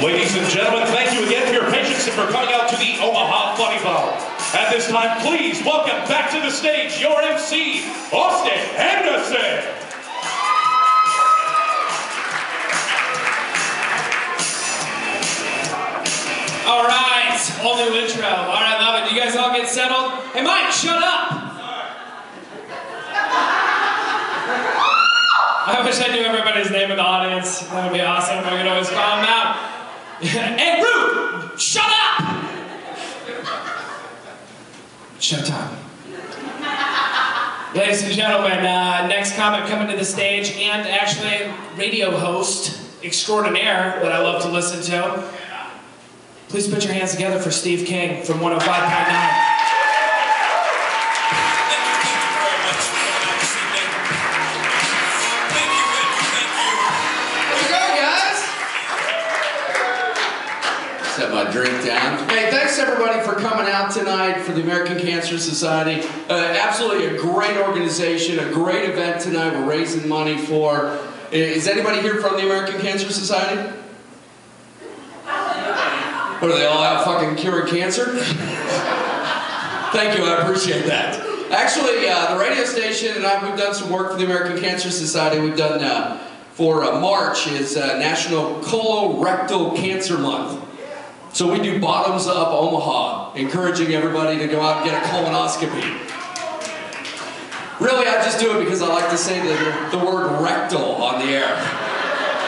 Ladies and gentlemen, thank you again for your patience and for coming out to the Omaha Funnybone. At this time, please welcome back to the stage your MC, Austin Henderson. All right, whole new intro. All right, love it. You guys all get settled? Hey, Mike, shut up. I wish I knew everybody's name in the audience. That would be awesome. I could always call them out. Hey, Rude, shut up! Showtime. Ladies and gentlemen, next comic coming to the stage, and actually radio host extraordinaire that I love to listen to. Please put your hands together for Steve King from 105.9. Set my drink down. Hey, thanks everybody for coming out tonight for the American Cancer Society. Absolutely a great organization, a great event tonight. We're raising money for... Is anybody here from the American Cancer Society? What, are they all out fucking curing cancer? Thank you, I appreciate that. Actually, the radio station and I, we've done some work for the American Cancer Society. We've done, for March is National Colorectal Cancer Month. So we do bottoms up Omaha, encouraging everybody to go out and get a colonoscopy. Really, I just do it because I like to say the word rectal on the air.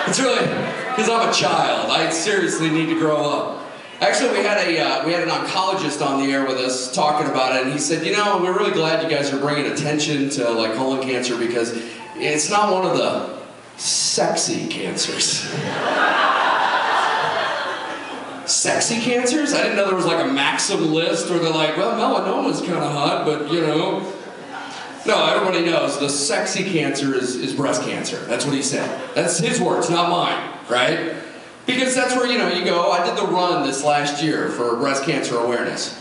It's really, because I'm a child. I seriously need to grow up. Actually, we had an oncologist on the air with us talking about it, and he said, you know, we're really glad you guys are bringing attention to like colon cancer because it's not one of the sexy cancers. Sexy cancers? I didn't know there was like a maxim list where they're like, well, melanoma's kind of hot, but you know. No, everybody knows the sexy cancer is breast cancer. That's what he said. That's his words, not mine, right? Because that's where, you know, you go. I did the run this last year for breast cancer awareness.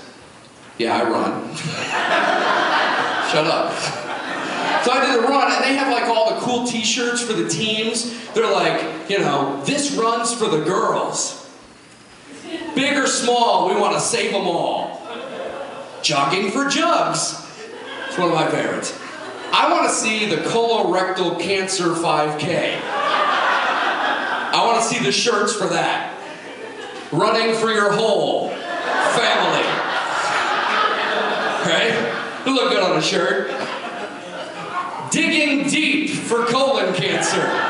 Yeah, I run. Shut up. So I did the run, and they have like all the cool t-shirts for the teams. They're like, you know, this run's for the girls. Big or small, we want to save them all. Jogging for jugs. It's one of my favorites. I want to see the colorectal cancer 5K. I want to see the shirts for that. Running for your whole family. Right? It'll look good on a shirt. Digging deep for colon cancer.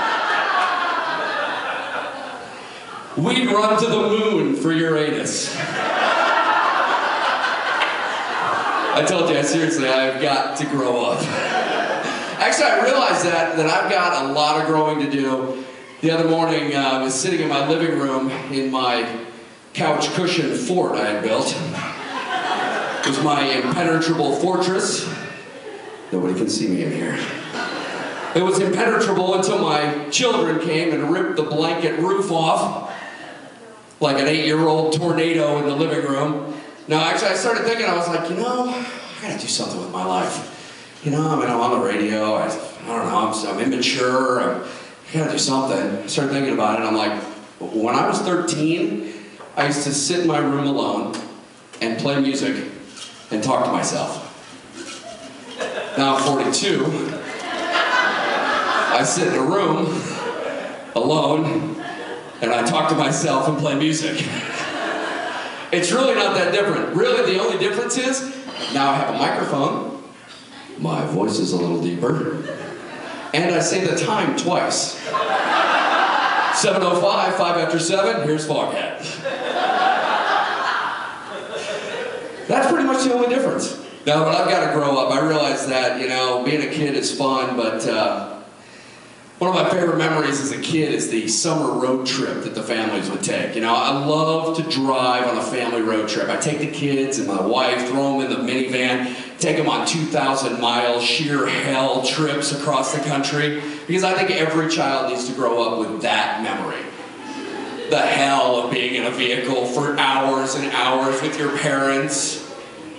We'd run to the moon for Uranus. I told you, seriously, I've got to grow up. Actually, I realized that I've got a lot of growing to do. The other morning, I was sitting in my living room in my couch cushion fort I had built. It was my impenetrable fortress. Nobody can see me in here. It was impenetrable until my children came and ripped the blanket roof off like an 8-year-old tornado in the living room. No, actually, I started thinking, I was like, you know, I gotta do something with my life. You know, I mean, I'm on the radio, I don't know, I'm immature, I gotta do something. I started thinking about it, and I'm like, when I was 13, I used to sit in my room alone and play music and talk to myself. Now I'm 42, I sit in a room alone and I talk to myself and play music. It's really not that different. Really, the only difference is, now I have a microphone, my voice is a little deeper, and I say the time twice. 7:05, 5 after 7, here's Foghat. That's pretty much the only difference. Now, but I've got to grow up. I realize that, you know, being a kid is fun, but one of my favorite memories as a kid is the summer road trip that the families would take. You know, I love to drive on a family road trip. I take the kids and my wife, throw them in the minivan, take them on 2,000-mile sheer hell trips across the country, because I think every child needs to grow up with that memory. The hell of being in a vehicle for hours and hours with your parents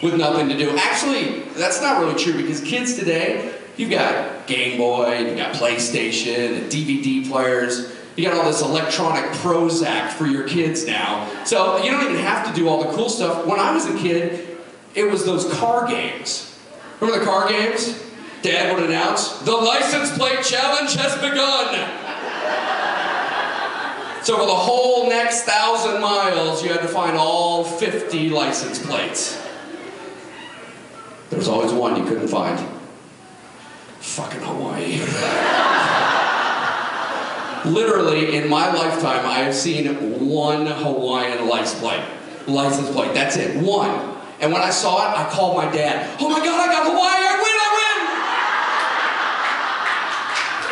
with nothing to do. Actually, that's not really true, because kids today, you've got Game Boy, you've got PlayStation, and DVD players. You got all this electronic Prozac for your kids now. So you don't even have to do all the cool stuff. When I was a kid, it was those car games. Remember the car games? Dad would announce, "The license plate challenge has begun." So for the whole next 1,000 miles, you had to find all 50 license plates. There was always one you couldn't find. Fucking Hawaii. Literally, in my lifetime, I have seen one Hawaiian license plate. That's it, one. And when I saw it, I called my dad. "Oh my God, I got Hawaii, I win!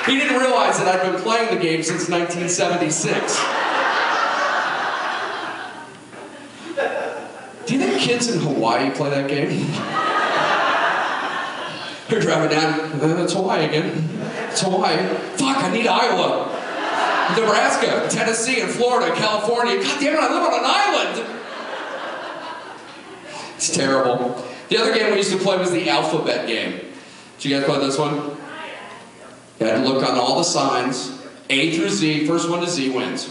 He didn't realize that I'd been playing the game since 1976. Do you think kids in Hawaii play that game? They're driving down, it's Hawaii again. It's Hawaii. Fuck, I need Iowa. Nebraska, Tennessee, and Florida, California. God damn it, I live on an island! It's terrible. The other game we used to play was the alphabet game. Did you guys play this one? You had to look on all the signs, A through Z, first one to Z wins.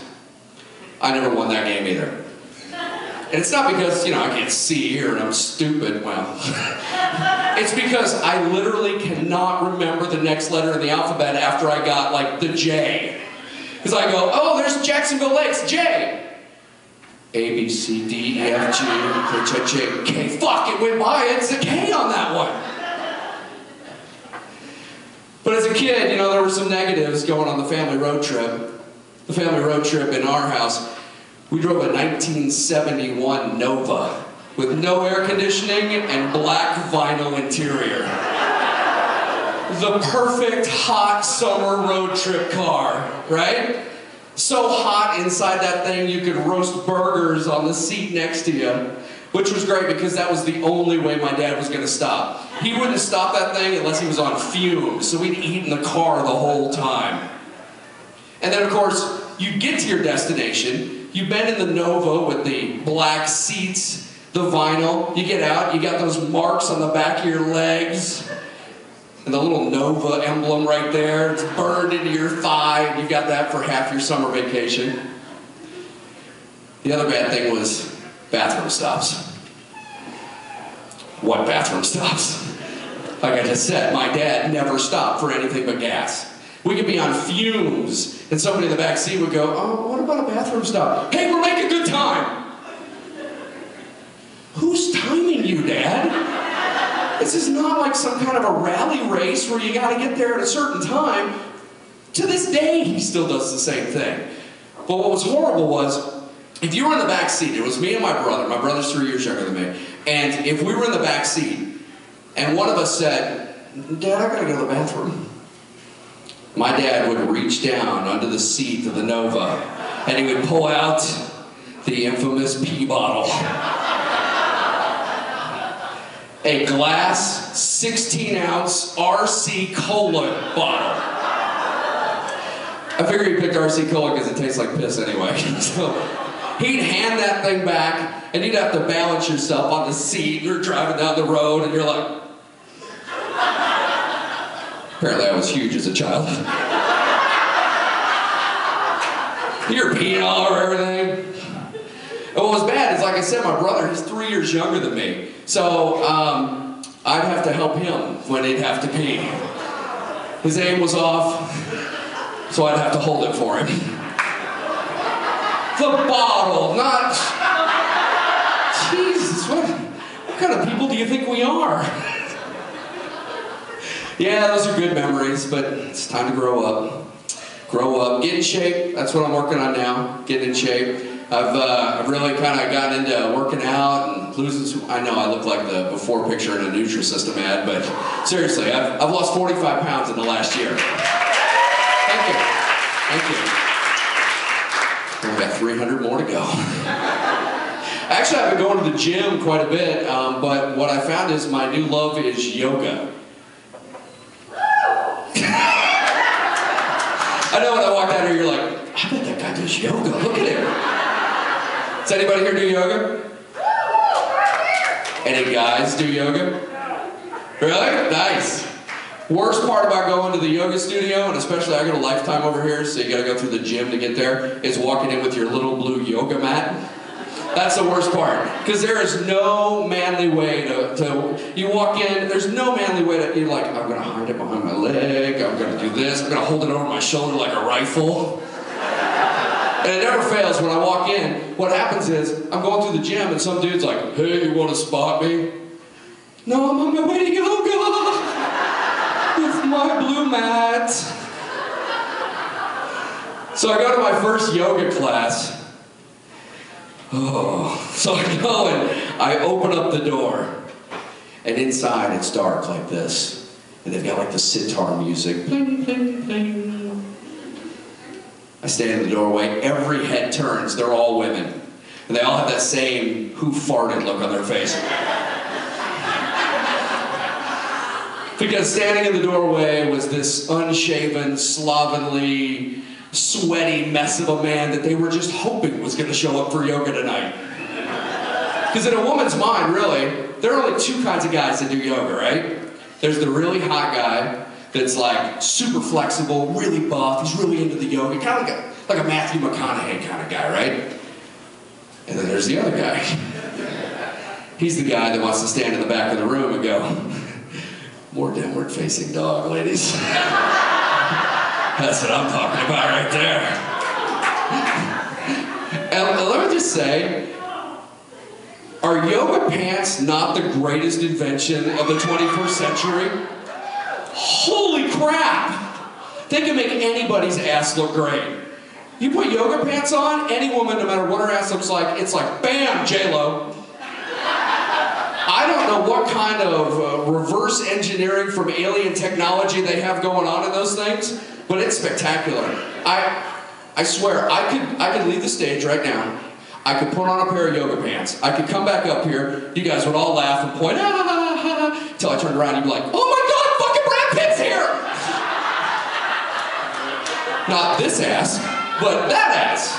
I never won that game either. And it's not because, I can't see here and I'm stupid, well. It's because I literally cannot remember the next letter in the alphabet after I got, like, the J. Because I go, oh, there's Jacksonville Lakes, J. A, B, C, D, E, F, G, H, I, J, K. Fuck, it went by, it's a K on that one. But as a kid, there were some negatives going on the family road trip. The family road trip in our house, we drove a 1971 Nova with no air conditioning and black vinyl interior. The perfect hot summer road trip car, right? So hot inside that thing you could roast burgers on the seat next to you. Which was great because that was the only way my dad was going to stop. He wouldn't stop that thing unless he was on fumes, so we'd eat in the car the whole time. And then, of course, you get to your destination, you've been in the Nova with the black seats, the vinyl, you get out, you got those marks on the back of your legs, and the little Nova emblem right there, it's burned into your thigh, and you got that for half your summer vacation. The other bad thing was bathroom stops. What bathroom stops? Like I just said, my dad never stopped for anything but gas. We could be on fumes, and somebody in the back seat would go, "Oh, what about a bathroom stop?" "Hey, we're making good time." Who's timing you, Dad? This is not like some kind of a rally race where you gotta get there at a certain time. To this day, he still does the same thing. But what was horrible was, if you were in the back seat, it was me and my brother's 3 years younger than me, and if we were in the back seat, and one of us said, "Dad, I gotta go to the bathroom," my dad would reach down under the seat of the Nova, and he would pull out the infamous pee bottle. A glass, 16-ounce RC Cola bottle. I figure he picked RC Cola because it tastes like piss anyway. So he'd hand that thing back, and you'd have to balance yourself on the seat. You're driving down the road, and you're like... Apparently I was huge as a child. You're peeing all over everything. And what was bad is, like I said, my brother, he's 3 years younger than me. So I'd have to help him when he'd have to pee. His aim was off, so I'd have to hold it for him. The bottle, not... Jesus, what kind of people do you think we are? Yeah, those are good memories, but it's time to grow up. Grow up, get in shape. That's what I'm working on now, getting in shape. I've really kind of gotten into working out and losing some... I know I look like the before picture in a Nutrisystem ad, but seriously, I've lost 45 pounds in the last year. Thank you. Thank you. I've got 300 more to go. Actually, I've been going to the gym quite a bit, but what I found is my new love is yoga. I know when I walked out here, you're like, I bet that guy does yoga. Look at him. Does anybody here do yoga? Any guys do yoga? Really? Nice. Worst part about going to the yoga studio, and especially I go to Lifetime over here, so you gotta go through the gym to get there, is walking in with your little blue yoga mat. That's the worst part, because there is no manly way to you walk in, there's no manly way to, you're like, I'm gonna hide it behind my leg, I'm gonna do this, I'm gonna hold it over my shoulder like a rifle. And it never fails when I walk in. What happens is, I'm going through the gym and some dude's like, hey, you wanna spot me? No, I'm on my way to yoga with my blue mat. So I go to my first yoga class. Oh, so I go and I open up the door, and inside it's dark like this, and they've got like the sitar music, pling, pling, pling. I stand in the doorway, every head turns, they're all women, and they all have that same who farted look on their face. Because standing in the doorway was this unshaven, slovenly, sweaty mess of a man that they were just hoping was going to show up for yoga tonight. Because in a woman's mind, really, there are only two kinds of guys that do yoga, right? There's the really hot guy that's like super flexible, really buff, he's really into the yoga, kind of like a Matthew McConaughey kind of guy, right? And then there's the other guy. He's the guy that wants to stand in the back of the room and go, more downward facing dog, ladies. That's what I'm talking about right there. And let me just say, are yoga pants not the greatest invention of the 21st century? Holy crap! They can make anybody's ass look great. You put yoga pants on, any woman, no matter what her ass looks like, it's like, bam, J-Lo. I don't know what kind of reverse engineering from alien technology they have going on in those things, but it's spectacular. I swear, I could leave the stage right now. I could put on a pair of yoga pants. I could come back up here. You guys would all laugh and point, until I turned around and you'd be like, oh my God, fucking Brad Pitt's here! Not this ass, but that ass.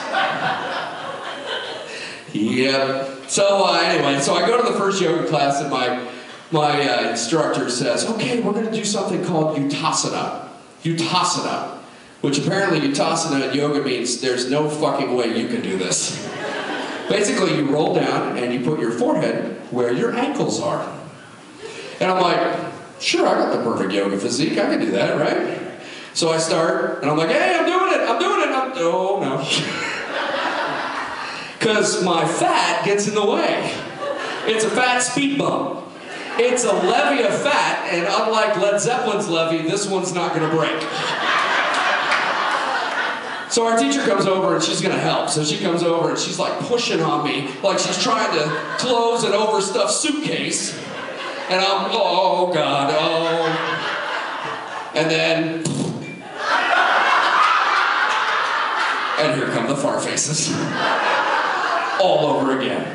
Yep. So anyway, so I go to the first yoga class and my instructor says, okay, we're going to do something called Uttasana. Uttasana. Which apparently Uttasana in yoga means there's no fucking way you can do this. Basically, you roll down and you put your forehead where your ankles are. And I'm like, sure, I got the perfect yoga physique. I can do that, right? So I start, and I'm like, hey, I'm doing it. Oh, no. Because my fat gets in the way. It's a fat speed bump. It's a levee of fat, and unlike Led Zeppelin's levee, this one's not going to break. So our teacher comes over and she's gonna help. So she comes over and she's like pushing on me, like she's trying to close an overstuffed suitcase. And I'm, oh God, oh. And then, and here come the fart faces. All over again.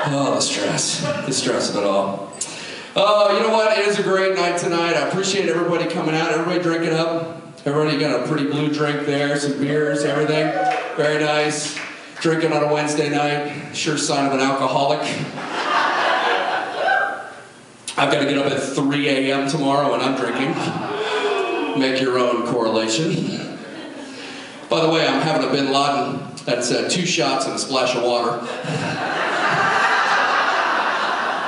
Oh, the stress of it all. Oh, you know what? It is a great night tonight. I appreciate everybody coming out. Everybody drinking up. Everybody got a pretty blue drink there, some beers, everything. Very nice. Drinking on a Wednesday night. Sure sign of an alcoholic. I've got to get up at 3 a.m. tomorrow and I'm drinking. Make your own correlation. By the way, I'm having a Bin Laden. That's 2 shots and a splash of water.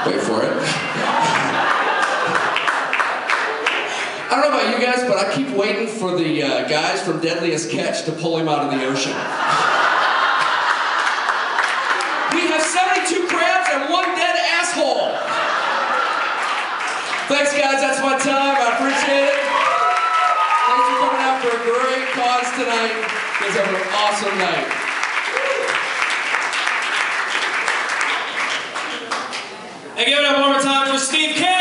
Wait for it. I don't know about you guys, but I keep waiting for the guys from Deadliest Catch to pull him out of the ocean. We have 72 crabs and 1 dead asshole. Thanks, guys. That's my time. I appreciate it. Thanks for coming out for a great cause tonight. You guys have an awesome night. And give it up one more time for Steve King.